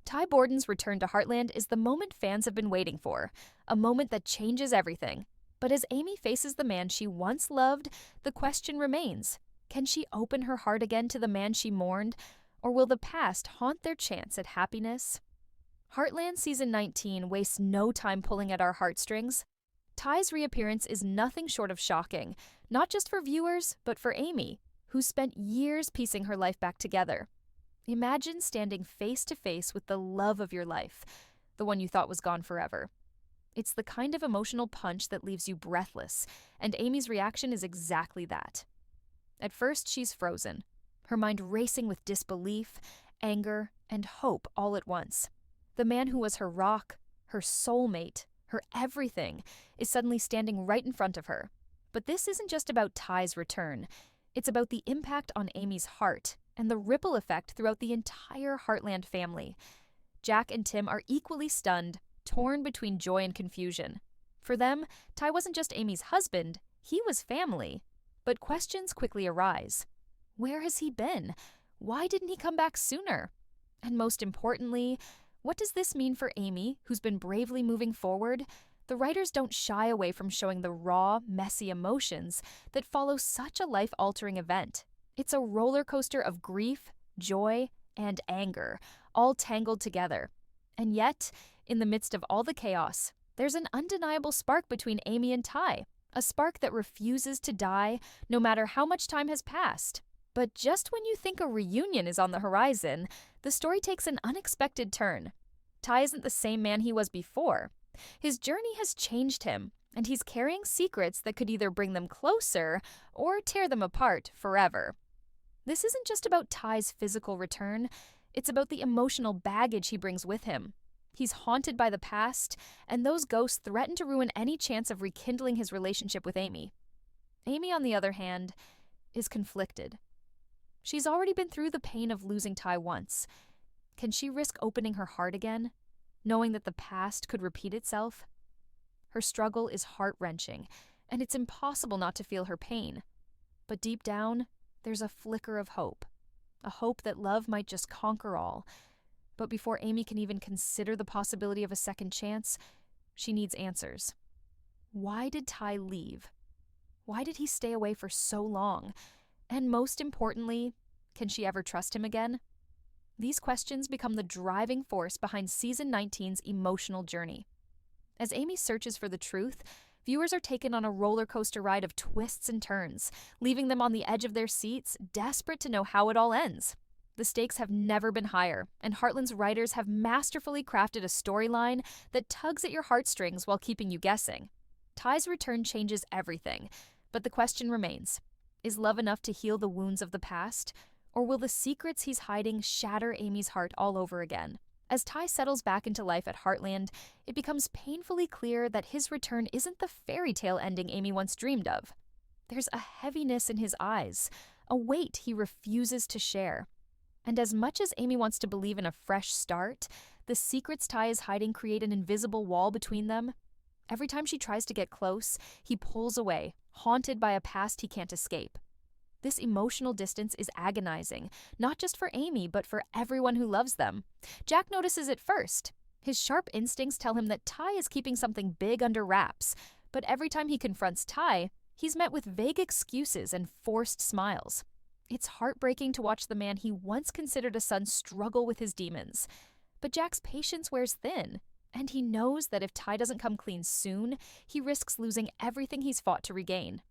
Tai Borden's return to Heartland is the moment fans have been waiting for, a moment that changes everything. But as Amy faces the man she once loved, the question remains, can she open her heart again to the man she mourned, or will the past haunt their chance at happiness? Heartland Season 19 wastes no time pulling at our heartstrings. Tai's reappearance is nothing short of shocking, not just for viewers, but for Amy, who spent years piecing her life back together. Imagine standing face to face with the love of your life, the one you thought was gone forever. It's the kind of emotional punch that leaves you breathless, and Amy's reaction is exactly that. At first, she's frozen, her mind racing with disbelief, anger, and hope all at once. The man who was her rock, her soulmate, her everything, is suddenly standing right in front of her. But this isn't just about Tai's return. It's about the impact on Amy's heart and the ripple effect throughout the entire Heartland family. Jack and Tim are equally stunned, torn between joy and confusion. For them, Tai wasn't just Amy's husband, he was family. But questions quickly arise. Where has he been? Why didn't he come back sooner? And most importantly, what does this mean for Amy, who's been bravely moving forward? The writers don't shy away from showing the raw, messy emotions that follow such a life-altering event. It's a roller coaster of grief, joy, and anger, all tangled together. And yet, in the midst of all the chaos, there's an undeniable spark between Amy and Tai, a spark that refuses to die no matter how much time has passed. But just when you think a reunion is on the horizon, the story takes an unexpected turn. Tai isn't the same man he was before. His journey has changed him, and he's carrying secrets that could either bring them closer or tear them apart forever. This isn't just about Tai's physical return, it's about the emotional baggage he brings with him. He's haunted by the past, and those ghosts threaten to ruin any chance of rekindling his relationship with Amy. Amy, on the other hand, is conflicted. She's already been through the pain of losing Tai once. Can she risk opening her heart again, knowing that the past could repeat itself? Her struggle is heart-wrenching, and it's impossible not to feel her pain. But deep down, there's a flicker of hope, a hope that love might just conquer all. But before Amy can even consider the possibility of a second chance, she needs answers. Why did Tai leave? Why did he stay away for so long? And most importantly, can she ever trust him again? These questions become the driving force behind Season 19's emotional journey. As Amy searches for the truth, viewers are taken on a roller coaster ride of twists and turns, leaving them on the edge of their seats, desperate to know how it all ends. The stakes have never been higher, and Heartland's writers have masterfully crafted a storyline that tugs at your heartstrings while keeping you guessing. Tai's return changes everything, but the question remains, is love enough to heal the wounds of the past, or will the secrets he's hiding shatter Amy's heart all over again? As Tai settles back into life at Heartland, it becomes painfully clear that his return isn't the fairy tale ending Amy once dreamed of. There's a heaviness in his eyes, a weight he refuses to share. And as much as Amy wants to believe in a fresh start, the secrets Tai is hiding create an invisible wall between them. Every time she tries to get close, he pulls away, haunted by a past he can't escape. This emotional distance is agonizing, not just for Amy, but for everyone who loves them. Jack notices it first. His sharp instincts tell him that Tai is keeping something big under wraps, but every time he confronts Tai, he's met with vague excuses and forced smiles. It's heartbreaking to watch the man he once considered a son struggle with his demons. But Jack's patience wears thin, and he knows that if Tai doesn't come clean soon, he risks losing everything he's fought to regain.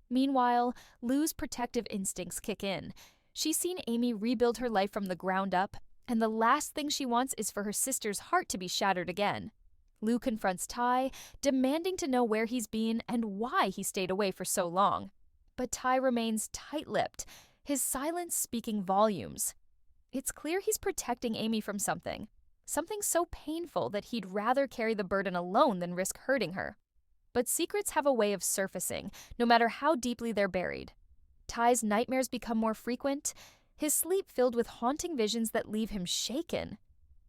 Meanwhile, Lou's protective instincts kick in. She's seen Amy rebuild her life from the ground up, and the last thing she wants is for her sister's heart to be shattered again. Lou confronts Tai, demanding to know where he's been and why he stayed away for so long. But Tai remains tight-lipped, his silence speaking volumes. It's clear he's protecting Amy from something so painful that he'd rather carry the burden alone than risk hurting her. But secrets have a way of surfacing, no matter how deeply they're buried. Tai's nightmares become more frequent, his sleep filled with haunting visions that leave him shaken.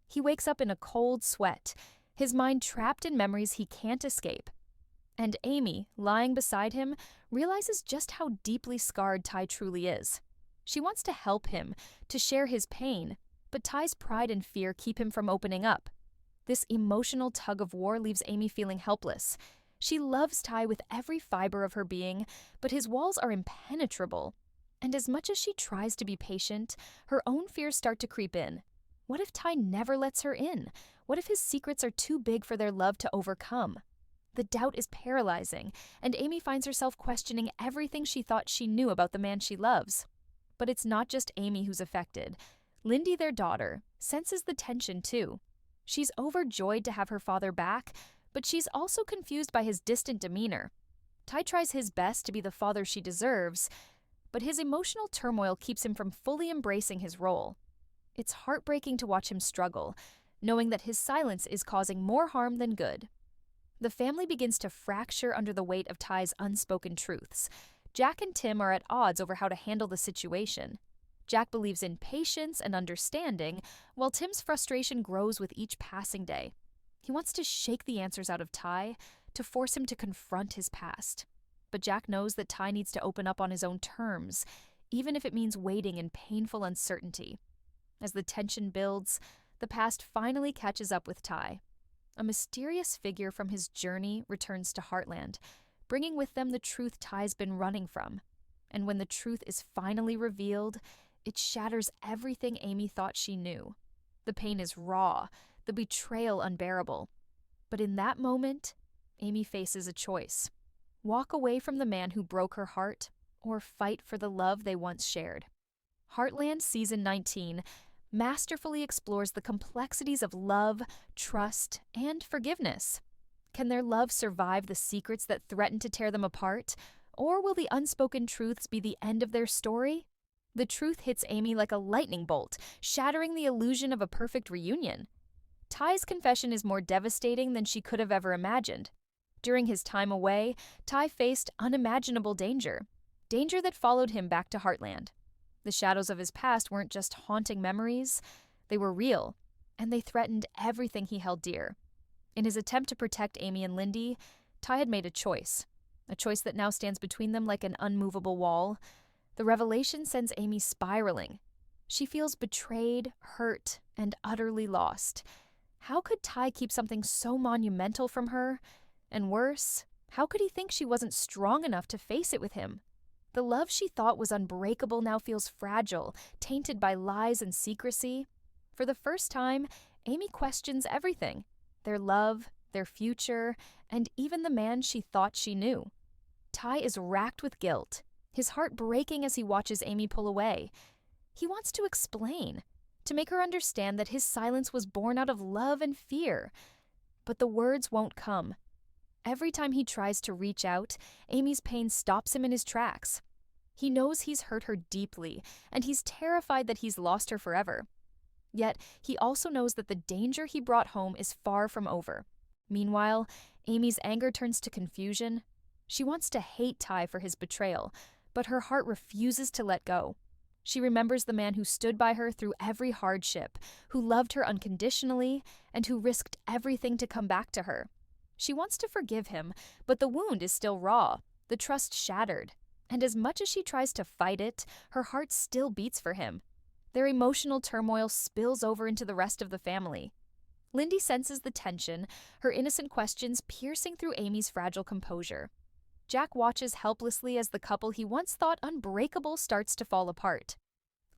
He wakes up in a cold sweat, his mind trapped in memories he can't escape. And Amy, lying beside him, realizes just how deeply scarred Tai truly is. She wants to help him, to share his pain, But Ty's pride and fear keep him from opening up. This emotional tug-of-war leaves Amy feeling helpless. She loves Tai with every fiber of her being, but his walls are impenetrable. And as much as she tries to be patient, her own fears start to creep in. What if Tai never lets her in? What if his secrets are too big for their love to overcome? The doubt is paralyzing, and Amy finds herself questioning everything she thought she knew about the man she loves. But it's not just Amy who's affected. Lindy, their daughter, senses the tension too. She's overjoyed to have her father back, but she's also confused by his distant demeanor. Tai tries his best to be the father she deserves, but his emotional turmoil keeps him from fully embracing his role. It's heartbreaking to watch him struggle, knowing that his silence is causing more harm than good. The family begins to fracture under the weight of Ty's unspoken truths. Jack and Tim are at odds over how to handle the situation. Jack believes in patience and understanding, while Tim's frustration grows with each passing day. He wants to shake the answers out of Ty, to force him to confront his past. But Jack knows that Ty needs to open up on his own terms, even if it means waiting in painful uncertainty. As the tension builds, the past finally catches up with Ty. A mysterious figure from his journey returns to Heartland, bringing with them the truth Ty's been running from. And when the truth is finally revealed, it shatters everything Amy thought she knew. The pain is raw, the betrayal unbearable. But in that moment, Amy faces a choice: walk away from the man who broke her heart, or fight for the love they once shared. Heartland Season 19 masterfully explores the complexities of love, trust, and forgiveness. Can their love survive the secrets that threaten to tear them apart, or will the unspoken truths be the end of their story? The truth hits Amy like a lightning bolt, shattering the illusion of a perfect reunion. Ty's confession is more devastating than she could have ever imagined. During his time away, Ty faced unimaginable danger that followed him back to Heartland. The shadows of his past weren't just haunting memories, they were real, and they threatened everything he held dear. In his attempt to protect Amy and Lindy, Ty had made a choice that now stands between them like an unmovable wall. The revelation sends Amy spiraling. She feels betrayed, hurt, and utterly lost. How could Ty keep something so monumental from her? And worse, how could he think she wasn't strong enough to face it with him? The love she thought was unbreakable now feels fragile, tainted by lies and secrecy. For the first time, Amy questions everything: their love, their future, and even the man she thought she knew. Ty is racked with guilt, his heart breaking as he watches Amy pull away. He wants to explain, to make her understand that his silence was born out of love and fear. But the words won't come. Every time he tries to reach out, Amy's pain stops him in his tracks. He knows he's hurt her deeply, and he's terrified that he's lost her forever. Yet, he also knows that the danger he brought home is far from over. Meanwhile, Amy's anger turns to confusion. She wants to hate Ty for his betrayal, but her heart refuses to let go. She remembers the man who stood by her through every hardship, who loved her unconditionally, and who risked everything to come back to her. She wants to forgive him, but the wound is still raw, the trust shattered. And as much as she tries to fight it, her heart still beats for him. Their emotional turmoil spills over into the rest of the family. Lindy senses the tension, her innocent questions piercing through Amy's fragile composure. Jack watches helplessly as the couple he once thought unbreakable starts to fall apart.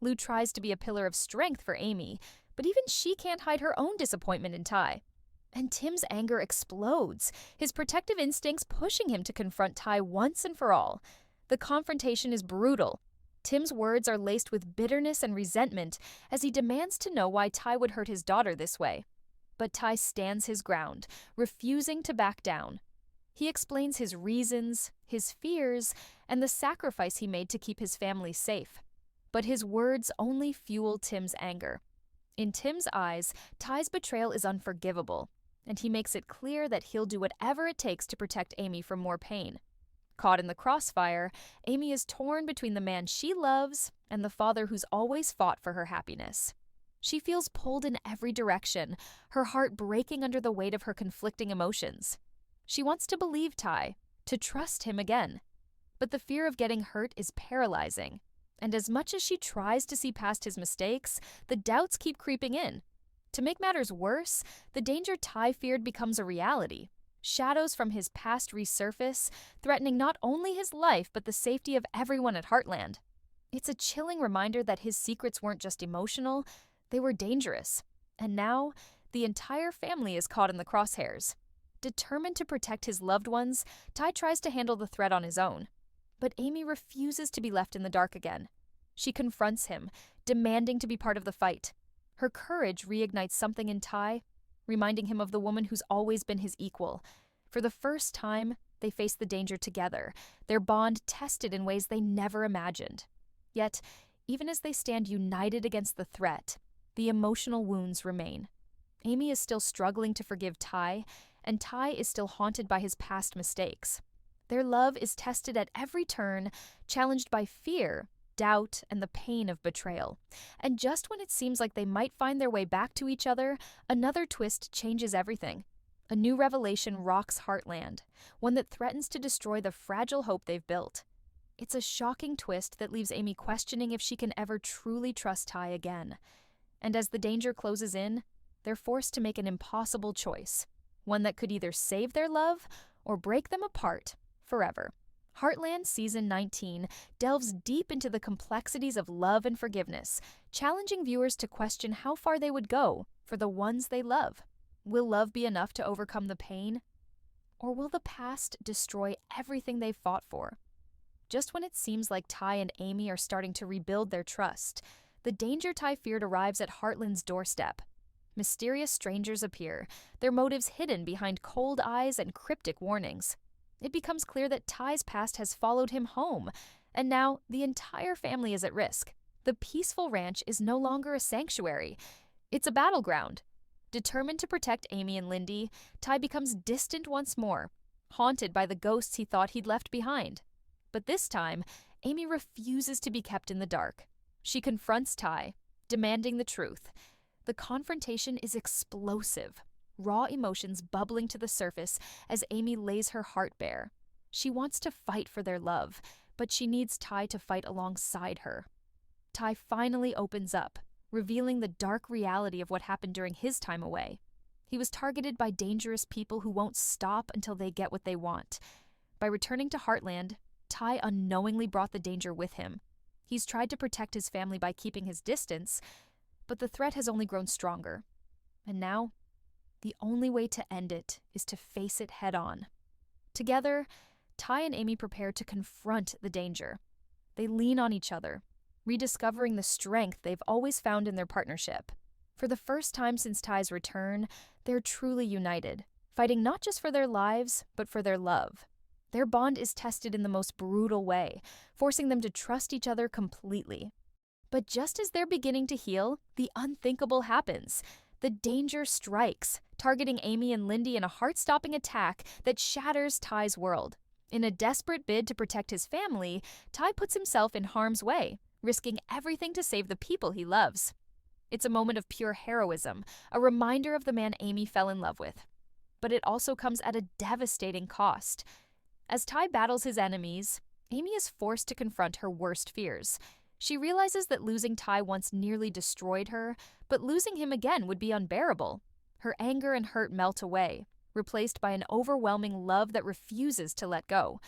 Lou tries to be a pillar of strength for Amy, but even she can't hide her own disappointment in Ty. And Tim's anger explodes, his protective instincts pushing him to confront Ty once and for all. The confrontation is brutal. Tim's words are laced with bitterness and resentment as he demands to know why Ty would hurt his daughter this way. But Ty stands his ground, refusing to back down. He explains his reasons, his fears, and the sacrifice he made to keep his family safe. But his words only fuel Tim's anger. In Tim's eyes, Ty's betrayal is unforgivable, and he makes it clear that he'll do whatever it takes to protect Amy from more pain. Caught in the crossfire, Amy is torn between the man she loves and the father who's always fought for her happiness. She feels pulled in every direction, her heart breaking under the weight of her conflicting emotions. She wants to believe Ty, to trust him again. But the fear of getting hurt is paralyzing. And as much as she tries to see past his mistakes, the doubts keep creeping in. To make matters worse, the danger Tai feared becomes a reality. Shadows from his past resurface, threatening not only his life but the safety of everyone at Heartland. It's a chilling reminder that his secrets weren't just emotional, they were dangerous. And now, the entire family is caught in the crosshairs. Determined to protect his loved ones, Tai tries to handle the threat on his own. But Amy refuses to be left in the dark again. She confronts him, demanding to be part of the fight. Her courage reignites something in Tai, reminding him of the woman who's always been his equal. For the first time, they face the danger together, their bond tested in ways they never imagined. Yet, even as they stand united against the threat, the emotional wounds remain. Amy is still struggling to forgive Tai, and Tai is still haunted by his past mistakes. Their love is tested at every turn, challenged by fear, doubt, and the pain of betrayal. And just when it seems like they might find their way back to each other, another twist changes everything. A new revelation rocks Heartland, one that threatens to destroy the fragile hope they've built. It's a shocking twist that leaves Amy questioning if she can ever truly trust Tai again. And as the danger closes in, they're forced to make an impossible choice, one that could either save their love or break them apart forever. Heartland Season 19 delves deep into the complexities of love and forgiveness, challenging viewers to question how far they would go for the ones they love. Will love be enough to overcome the pain? Or will the past destroy everything they've fought for? Just when it seems like Tai and Amy are starting to rebuild their trust, the danger Tai feared arrives at Heartland's doorstep. Mysterious strangers appear, their motives hidden behind cold eyes and cryptic warnings. It becomes clear that Tai's past has followed him home, and now the entire family is at risk. The peaceful ranch is no longer a sanctuary. It's a battleground. Determined to protect Amy and Lindy, Tai becomes distant once more, haunted by the ghosts he thought he'd left behind. But this time, Amy refuses to be kept in the dark. She confronts Tai, demanding the truth. The confrontation is explosive, raw emotions bubbling to the surface as Amy lays her heart bare. She wants to fight for their love, but she needs Tai to fight alongside her. Tai finally opens up, revealing the dark reality of what happened during his time away. He was targeted by dangerous people who won't stop until they get what they want. By returning to Heartland, Tai unknowingly brought the danger with him. He's tried to protect his family by keeping his distance, but the threat has only grown stronger. And now, the only way to end it is to face it head on. Together, Tai and Amy prepare to confront the danger. They lean on each other, rediscovering the strength they've always found in their partnership. For the first time since Tai's return, they're truly united, fighting not just for their lives, but for their love. Their bond is tested in the most brutal way, forcing them to trust each other completely. But just as they're beginning to heal, the unthinkable happens. The danger strikes, targeting Amy and Lindy in a heart-stopping attack that shatters Tai's world. In a desperate bid to protect his family, Tai puts himself in harm's way, risking everything to save the people he loves. It's a moment of pure heroism, a reminder of the man Amy fell in love with. But it also comes at a devastating cost. As Tai battles his enemies, Amy is forced to confront her worst fears. She realizes that losing Tai once nearly destroyed her, but losing him again would be unbearable. Her anger and hurt melt away, replaced by an overwhelming love that refuses to let go.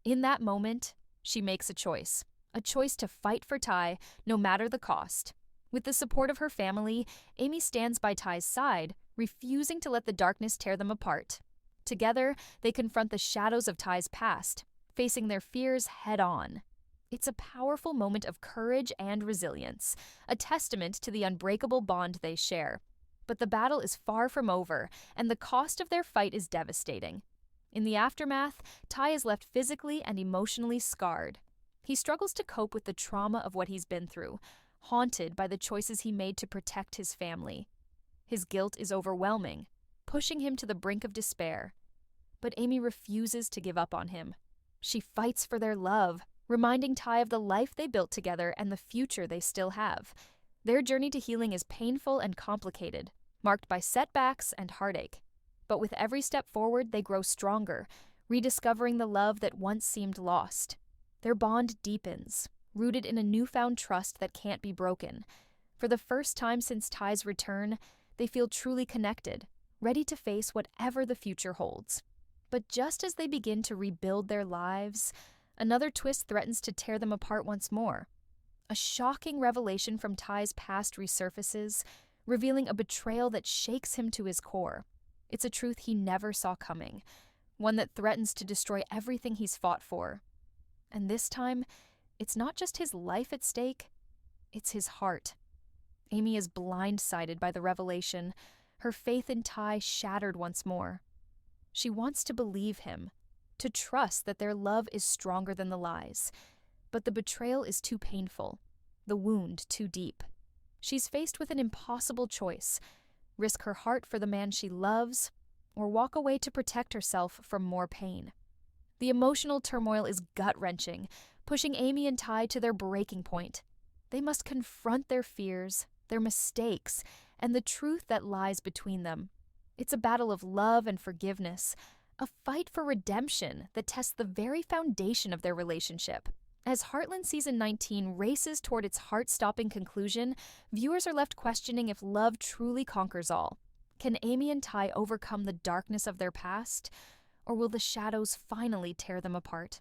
In that moment, she makes a choice to fight for Tai no matter the cost. With the support of her family, Amy stands by Tai's side, refusing to let the darkness tear them apart. Together, they confront the shadows of Tai's past, facing their fears head-on. It's a powerful moment of courage and resilience, a testament to the unbreakable bond they share. But the battle is far from over, and the cost of their fight is devastating. In the aftermath, Tai is left physically and emotionally scarred. He struggles to cope with the trauma of what he's been through, haunted by the choices he made to protect his family. His guilt is overwhelming, pushing him to the brink of despair. But Amy refuses to give up on him. She fights for their love, reminding Tai of the life they built together and the future they still have. Their journey to healing is painful and complicated, marked by setbacks and heartache. But with every step forward, they grow stronger, rediscovering the love that once seemed lost. Their bond deepens, rooted in a newfound trust that can't be broken. For the first time since Tai's return, they feel truly connected, ready to face whatever the future holds. But just as they begin to rebuild their lives, another twist threatens to tear them apart once more. A shocking revelation from Tai's past resurfaces, revealing a betrayal that shakes him to his core. It's a truth he never saw coming, one that threatens to destroy everything he's fought for. And this time, it's not just his life at stake, it's his heart. Amy is blindsided by the revelation, her faith in Tai shattered once more. She wants to believe him, to trust that their love is stronger than the lies. But the betrayal is too painful, the wound too deep. She's faced with an impossible choice: risk her heart for the man she loves, or walk away to protect herself from more pain. The emotional turmoil is gut-wrenching, pushing Amy and Tai to their breaking point. They must confront their fears, their mistakes, and the truth that lies between them. It's a battle of love and forgiveness, a fight for redemption that tests the very foundation of their relationship. As Heartland Season 19 races toward its heart-stopping conclusion, viewers are left questioning if love truly conquers all. Can Amy and Tai overcome the darkness of their past, or will the shadows finally tear them apart?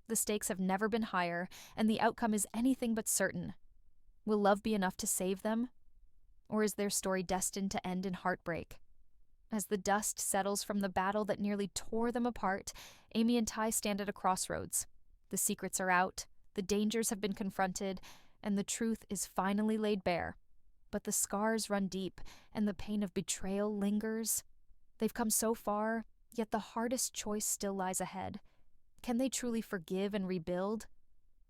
The stakes have never been higher, and the outcome is anything but certain. Will love be enough to save them? Or is their story destined to end in heartbreak? As the dust settles from the battle that nearly tore them apart, Amy and Tai stand at a crossroads. The secrets are out, the dangers have been confronted, and the truth is finally laid bare. But the scars run deep, and the pain of betrayal lingers. They've come so far, yet the hardest choice still lies ahead. Can they truly forgive and rebuild?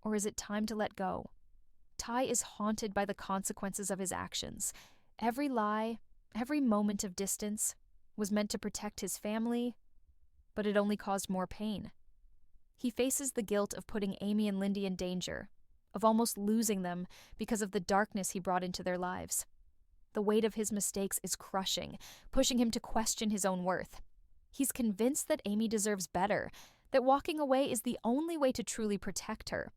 Or is it time to let go? Tai is haunted by the consequences of his actions. Every lie, every moment of distance, was meant to protect his family, but it only caused more pain. He faces the guilt of putting Amy and Lindy in danger, of almost losing them because of the darkness he brought into their lives. The weight of his mistakes is crushing, pushing him to question his own worth. He's convinced that Amy deserves better, that walking away is the only way to truly protect her.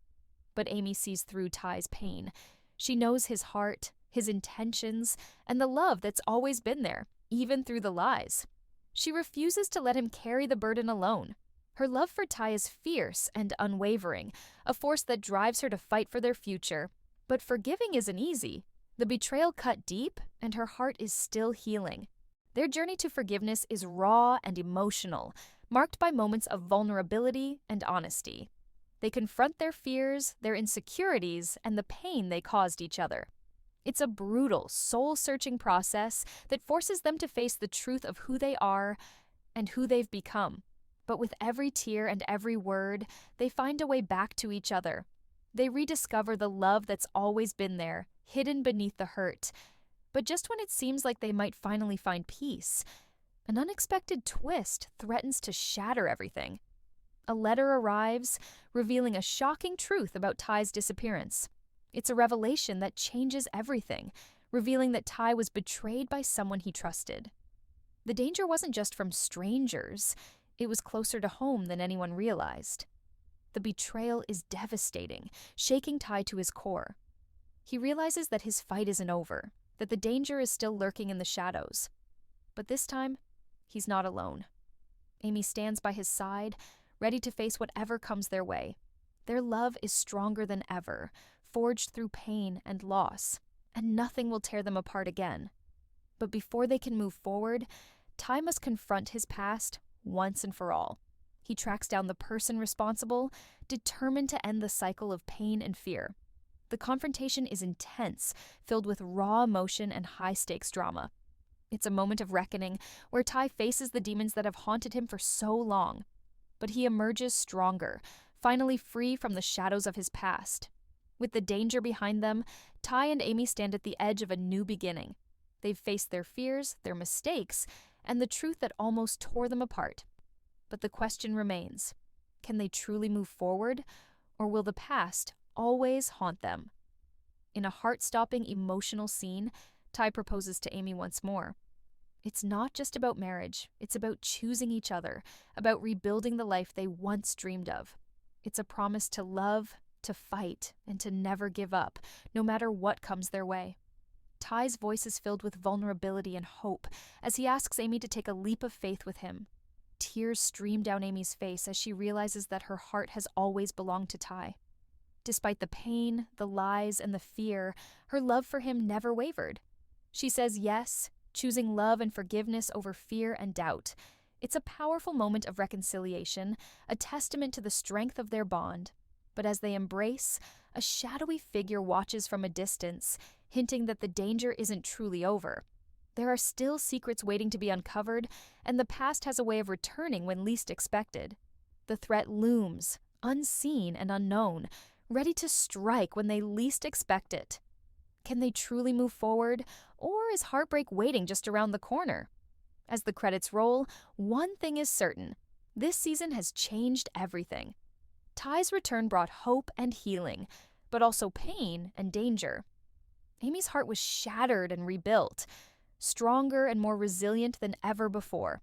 But Amy sees through Tai's pain. She knows his heart, his intentions, and the love that's always been there, even through the lies. She refuses to let him carry the burden alone. Her love for Tai is fierce and unwavering, a force that drives her to fight for their future. But forgiving isn't easy. The betrayal cut deep, and her heart is still healing. Their journey to forgiveness is raw and emotional, marked by moments of vulnerability and honesty. They confront their fears, their insecurities, and the pain they caused each other. It's a brutal, soul-searching process that forces them to face the truth of who they are and who they've become. But with every tear and every word, they find a way back to each other. They rediscover the love that's always been there, hidden beneath the hurt. But just when it seems like they might finally find peace, an unexpected twist threatens to shatter everything. A letter arrives, revealing a shocking truth about Tai's disappearance. It's a revelation that changes everything, revealing that Tai was betrayed by someone he trusted. The danger wasn't just from strangers, it was closer to home than anyone realized. The betrayal is devastating, shaking Tai to his core. He realizes that his fight isn't over, that the danger is still lurking in the shadows. But this time, he's not alone. Amy stands by his side, ready to face whatever comes their way. Their love is stronger than ever, forged through pain and loss, and nothing will tear them apart again. But before they can move forward, Tai must confront his past once and for all. He tracks down the person responsible, determined to end the cycle of pain and fear. The confrontation is intense, filled with raw emotion and high-stakes drama. It's a moment of reckoning, where Tai faces the demons that have haunted him for so long. But he emerges stronger, finally free from the shadows of his past. With the danger behind them, Tai and Amy stand at the edge of a new beginning. They've faced their fears, their mistakes, and the truth that almost tore them apart. But the question remains, can they truly move forward, or will the past always haunt them? In a heart-stopping emotional scene, Tai proposes to Amy once more. It's not just about marriage, it's about choosing each other, about rebuilding the life they once dreamed of. It's a promise to love, to fight, and to never give up, no matter what comes their way. Tai's voice is filled with vulnerability and hope as he asks Amy to take a leap of faith with him. Tears stream down Amy's face as she realizes that her heart has always belonged to Tai. Despite the pain, the lies, and the fear, her love for him never wavered. She says yes, choosing love and forgiveness over fear and doubt. It's a powerful moment of reconciliation, a testament to the strength of their bond. But as they embrace, a shadowy figure watches from a distance, hinting that the danger isn't truly over. There are still secrets waiting to be uncovered, and the past has a way of returning when least expected. The threat looms, unseen and unknown, ready to strike when they least expect it. Can they truly move forward, or is heartbreak waiting just around the corner? As the credits roll, one thing is certain: this season has changed everything. Tai's return brought hope and healing, but also pain and danger. Amy's heart was shattered and rebuilt, stronger and more resilient than ever before.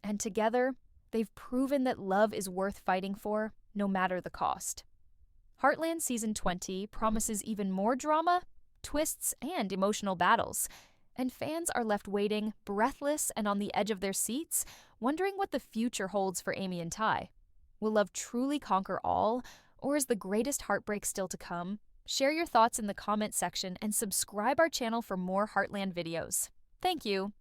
And together, they've proven that love is worth fighting for, no matter the cost. Heartland Season 20 promises even more drama, twists, and emotional battles, and fans are left waiting, breathless and on the edge of their seats, wondering what the future holds for Amy and Tai. Will love truly conquer all, or is the greatest heartbreak still to come? Share your thoughts in the comment section and subscribe our channel for more Heartland videos. Thank you.